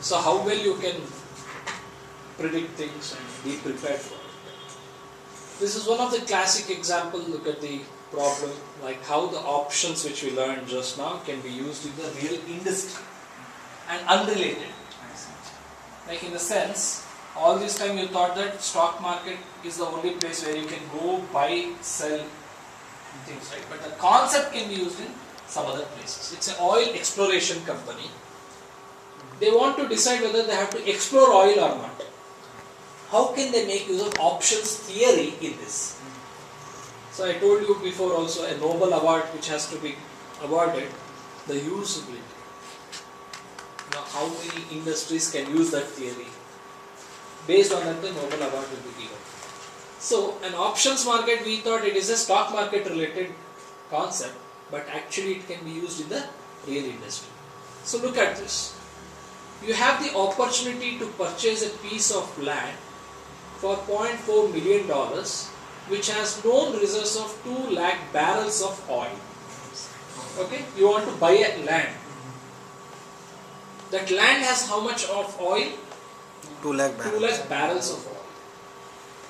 So how well you can predict things and be prepared for it. This is one of the classic examples. Look at the problem, like how the options which we learned just now can be used in the real industry and unrelated. Like in the sense, all this time you thought that stock market is the only place where you can go buy, sell things, right? But the concept can be used in some other places. It's an oil exploration company. They want to decide whether they have to explore oil or not. How can they make use of options theory in this? So I told you before also, a Nobel Award which has to be awarded, the usability. Now how many industries can use that theory? Based on that, the Nobel Award will be given. So an options market, we thought it is a stock market related concept, but actually it can be used in the real industry. So look at this. You have the opportunity to purchase a piece of land for $0.4 million, which has known reserves of 2 lakh barrels of oil. Okay, you want to buy a land. That land has how much of oil? 2 lakh barrels. 2 lakh barrels of oil.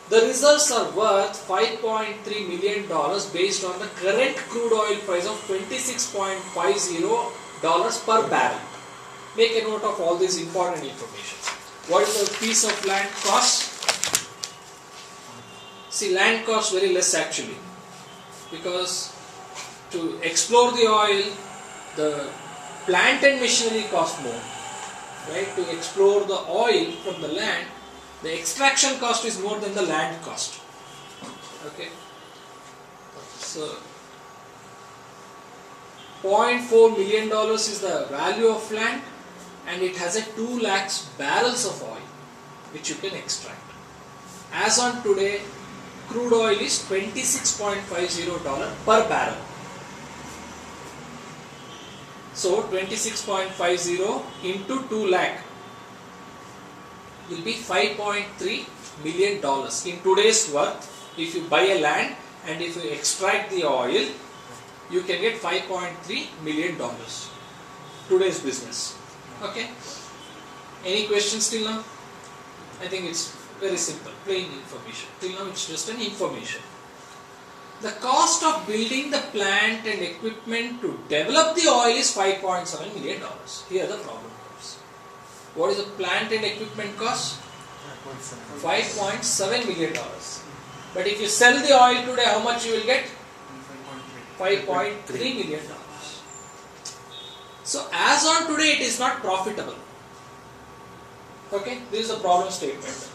The reserves are worth $5.3 million based on the current crude oil price of $26.50 per barrel. Make a note of all this important information. What is the piece of land cost? See, land costs very less actually, because to explore the oil, the plant and machinery cost more. Right? To explore the oil from the land, the extraction cost is more than the land cost. Okay. So $0.4 million is the value of land, and it has a 2 lakhs barrels of oil which you can extract. As on today, crude oil is $26.50 per barrel. So 26.50 into 2 lakh will be $5.3 million. In today's worth, if you buy a land and if you extract the oil, you can get $5.3 million. Today's business. Okay. Any questions till now? I think it's very simple, plain information. Till now it's just an information. The cost of building the plant and equipment to develop the oil is $5.7 million. Here the problem comes. What is the plant and equipment cost? $5.7 million. But if you sell the oil today, how much you will get? $5.3 million. So as on today, it is not profitable. Okay, this is a problem statement.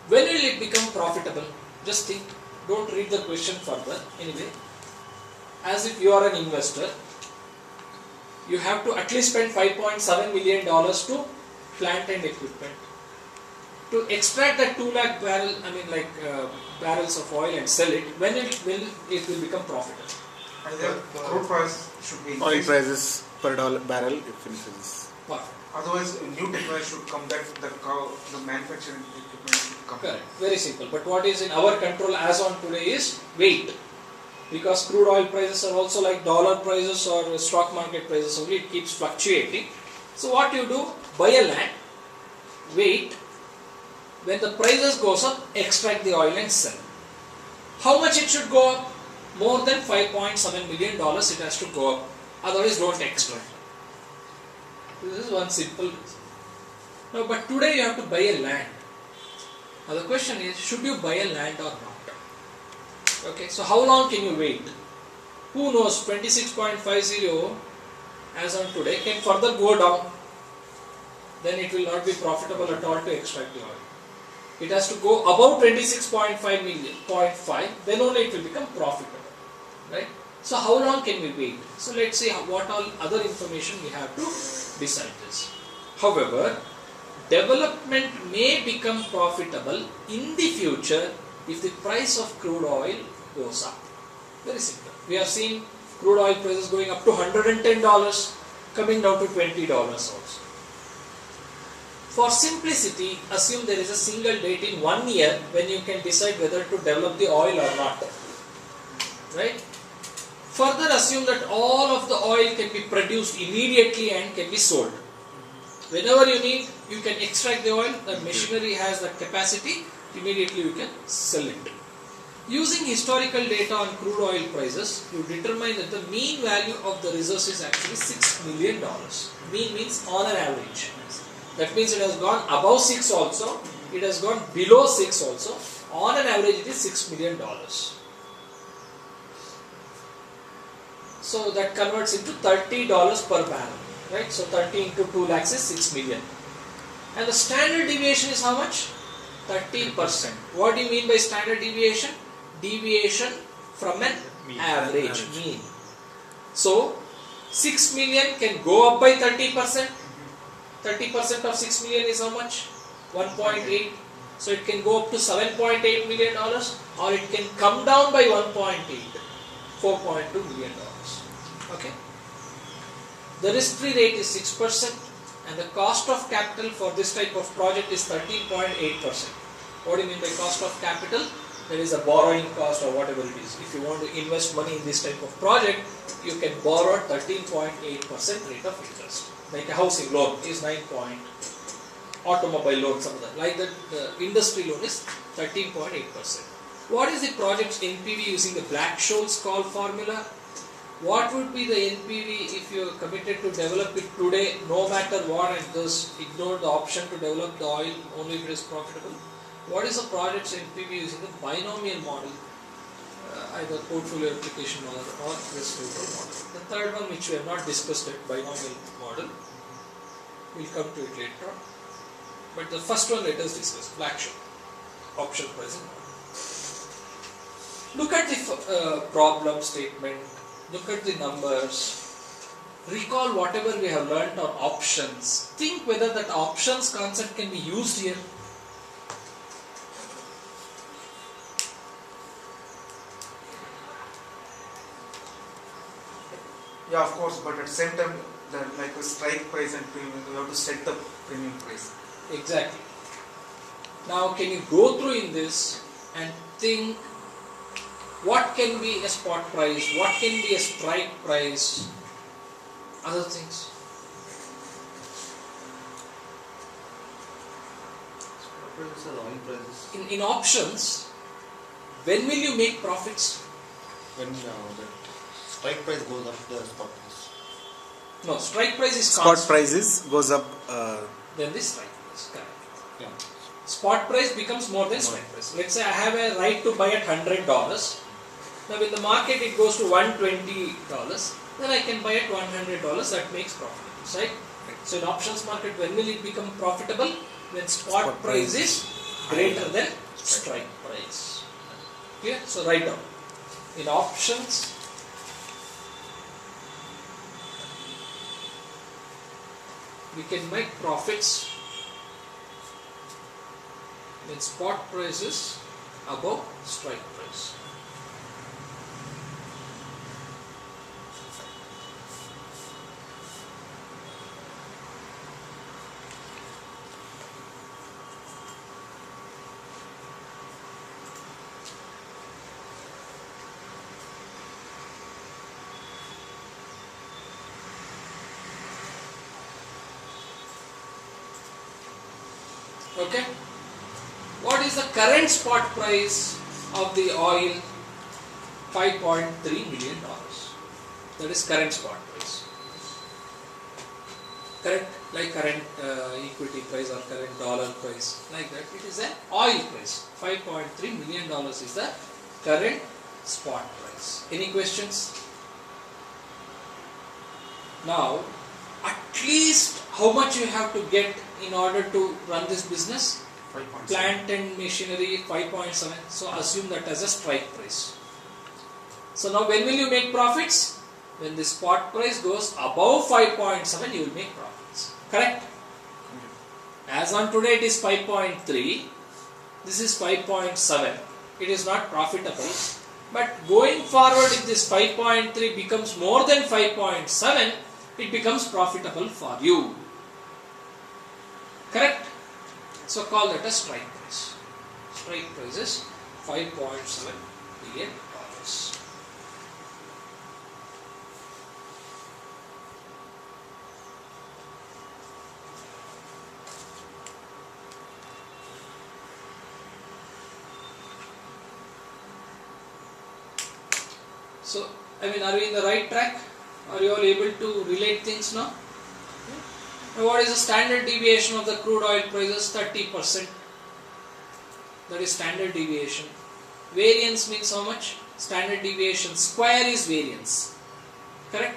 When will it become profitable? Just think. Don't read the question further. Anyway, as if you are an investor, you have to at least spend $5.7 million to plant and equipment. To extract that 2 lakh barrel, barrels of oil and sell it, when it will become profitable? Crude price should be Oil increased. prices per barrel if increases. Perfect. Otherwise, new technology should come that the manufacturing equipment should come. Correct. Very simple. But what is in our control as on today is weight. Because crude oil prices are also like dollar prices or stock market prices only, it keeps fluctuating. So what you do, buy a land, wait, when the prices goes up, extract the oil and sell. How much it should go up? More than $5.7 million it has to go up. Otherwise don't extract. This is one simple reason. Now, but today you have to buy a land. Now the question is, should you buy a land or not? Okay, so how long can you wait? Who knows, 26.50 as on today can further go down. Then it will not be profitable at all to extract the oil. It has to go above 26.5 million, 0.5, then only it will become profitable. Right? So how long can we wait? So let's see what all other information we have to decide this. However, development may become profitable in the future if the price of crude oil goes up. Very simple. We have seen crude oil prices going up to $110, coming down to $20 also. For simplicity, assume there is a single date in 1 year when you can decide whether to develop the oil or not. Right? Further, assume that all of the oil can be produced immediately and can be sold. Whenever you need, You can extract the oil, the machinery has that capacity, immediately you can sell it. Using historical data on crude oil prices, you determine that the mean value of the reserves is actually $6 million. Mean means on an average. That means it has gone above 6 also, it has gone below 6 also. On an average it is $6 million. So that converts into $30 per barrel, right? So 30 into 2 lakhs is 6 million. And the standard deviation is how much? 30%. What do you mean by standard deviation? Deviation from an average, mean. So 6 million can go up by 30%. 30% of 6 million is how much? 1.8. So it can go up to $7.8 million, or it can come down by 1.8, $4.2 million. Okay. The risk-free rate is 6%, and the cost of capital for this type of project is 13.8%. What do you mean by cost of capital? That is a borrowing cost or whatever it is. If you want to invest money in this type of project, you can borrow 13.8% rate of interest. Like a housing loan is 9. Automobile loan, some of that. Like that, the industry loan is 13.8%. What is the project's NPV using the Black-Scholes call formula? What would be the NPV if you are committed to develop it today, no matter what, and just ignore the option to develop the oil only if it is profitable? What is the project's NPV using the binomial model, either portfolio application model or risk neutral model? The third one, which we have not discussed it, binomial model, we'll come to it later on. But the first one let us discuss, Black-Scholes option pricing model. Look at the problem statement. Look at the numbers, recall whatever we have learnt on options, think whether that options concept can be used here. Yeah, of course, but at the same time, like a strike price and premium, you have to set the premium price. Exactly. Now can you go through in this and think what can be a spot price, what can be a strike price, other things. Spot prices are oil prices. In options, when will you make profits? When the strike price goes up, the spot price. No, strike price is Spot constant. prices goes up. Then the strike price, correct. Yeah. Spot price becomes more than strike price. Let's say I have a right to buy at $100. Now in the market it goes to $120. Then I can buy at $100. That makes profit, right? So in options market, when will it become profitable? When spot price is greater than strike price. Clear? So write down. In options, we can make profits when spot price is above strike price. Okay. What is the current spot price of the oil? $5.3 million. That is current spot price. Correct? Like current equity price or current dollar price. Like that. It is an oil price. $5.3 million is the current spot price. Any questions? Now, at least how much you have to get in order to run this business? 5.7. Plant and machinery 5.7. So assume that as a strike price. So now when will you make profits? When the spot price goes above 5.7, you will make profits. Correct? As on today it is 5.3. This is 5.7. It is not profitable. But going forward, if this 5.3 becomes more than 5.7, it becomes profitable for you. Correct? So call that a strike price. Strike price is $5.7 billion. So, I mean, are we in the right track? Are you all able to relate things now? Now, what is the standard deviation of the crude oil prices? 30%. That is standard deviation. Variance means how much? Standard deviation square is variance. Correct?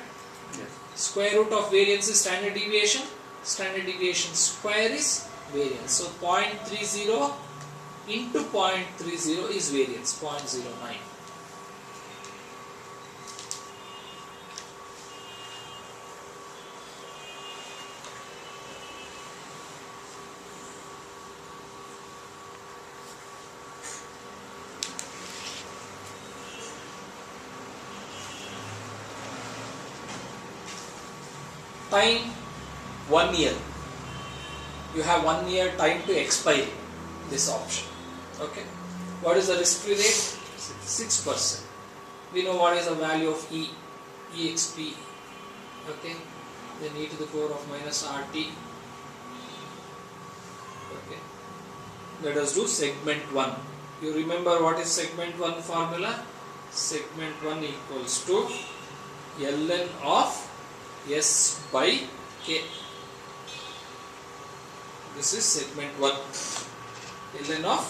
Yes. Square root of variance is standard deviation. Standard deviation square is variance. So 0.30 into 0.30 is variance, 0.09. Time 1 year. You have 1 year time to expire this option. Okay. What is the risk-free rate? 6%. We know what is the value of EXP. Okay. Then e to the power of minus RT. Okay. Let us do segment 1. You remember what is segment 1 formula? Segment 1 equals to ln of S by K. This is segment 1. ln of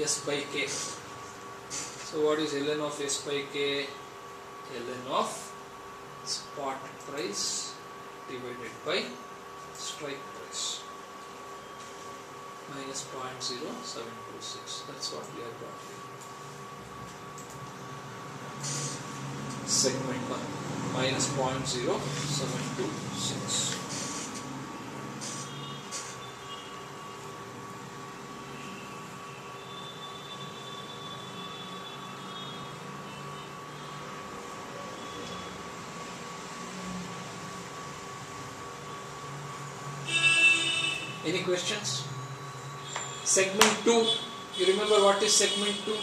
S by K. So what is ln of S by K? ln of spot price divided by strike price minus 0.0726. That's what we have got here. Segment 1 minus 0.0726. Any questions? Segment 2. You remember what is segment 2?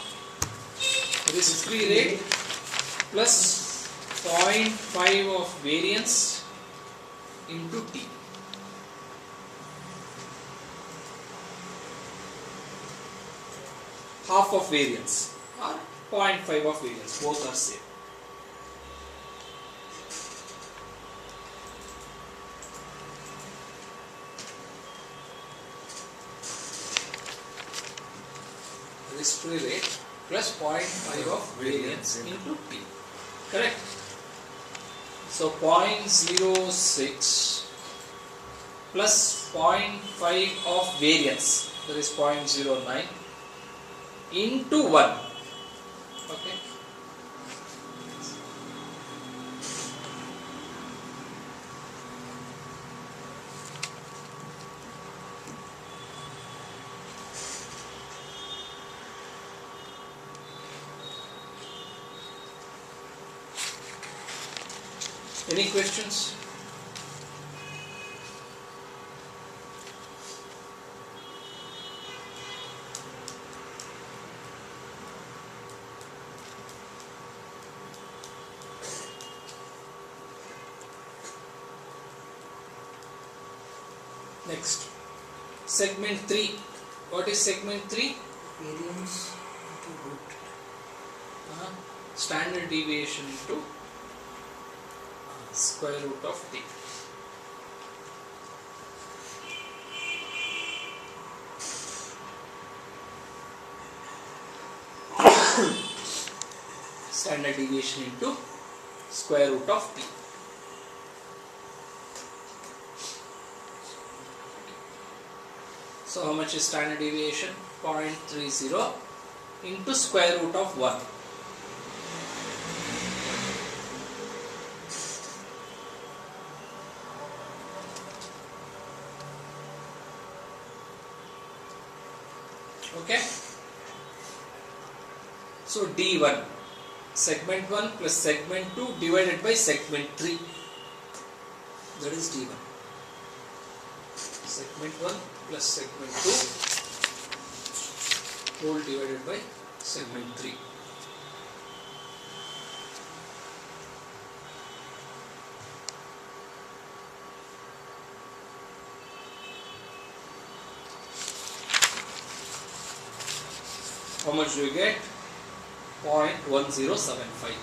Risk-free rate plus 0.5 of variance into T. Half of variance or 0.5 of variance. Both are same. Risk-free rate plus 0.5 of variance into T. Correct? So 0.06 plus 0.5 of variance, that is 0.09 into 1. Okay. Any questions? Next, segment 3. What is segment 3? Variance into root. Standard deviation into square root of T. Standard deviation into square root of T. So how much is standard deviation? 0.30 into square root of 1. Okay. So D1, segment 1 plus segment 2 divided by segment 3. That is D1. Segment 1 plus segment 2 whole divided by segment 3. How much do you get? 0.1075.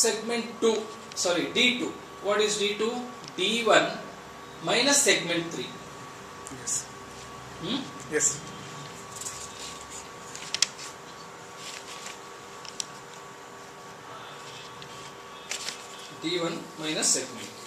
segment 2, sorry D2. What is D2? D1 minus segment 3. Yes. Hmm? Yes. D1 minus segment 3.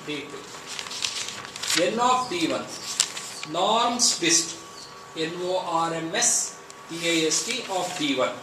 D2. N of D1. Norms dist. NORMS DIST of D1.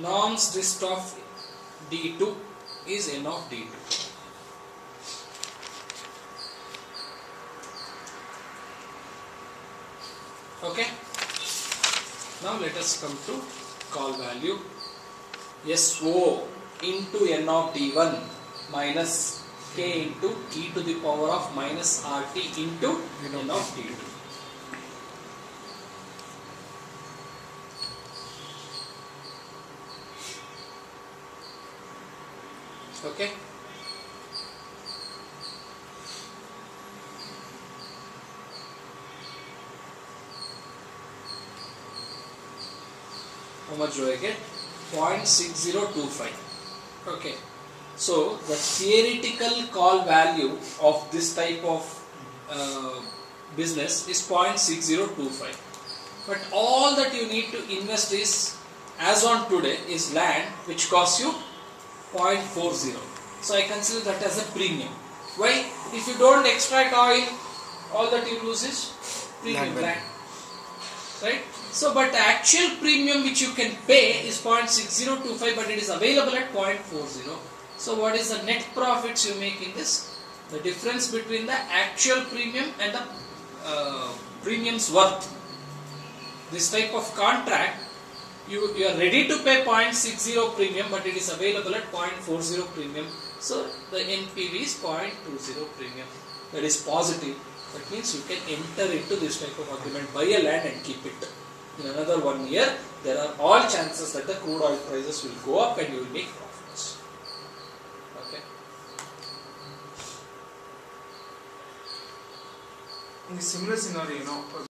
Norms dist of D2 is N of D2. Okay. Now let us come to call value. SO into N of D1 minus K into e to the power of minus RT into N of D2. Okay. How much do I get? 0.6025. Okay. So the theoretical call value of this type of business is 0.6025. But all that you need to invest is, as on today, is land, which costs you 0.40. So I consider that as a premium. Why? If you don't extract oil, all that you lose is premium land. Right? So, but the actual premium which you can pay is 0.6025, but it is available at 0.40. So, what is the net profits you make in this? The difference between the actual premium and the premium's worth. This type of contract, you are ready to pay 0.60 premium, but it is available at 0.40 premium. So, the NPV is 0.20 premium. That is positive. That means you can enter into this type of agreement, buy a land and keep it. In another 1 year, there are all chances that the crude oil prices will go up and you will make profits. Okay. In a similar scenario,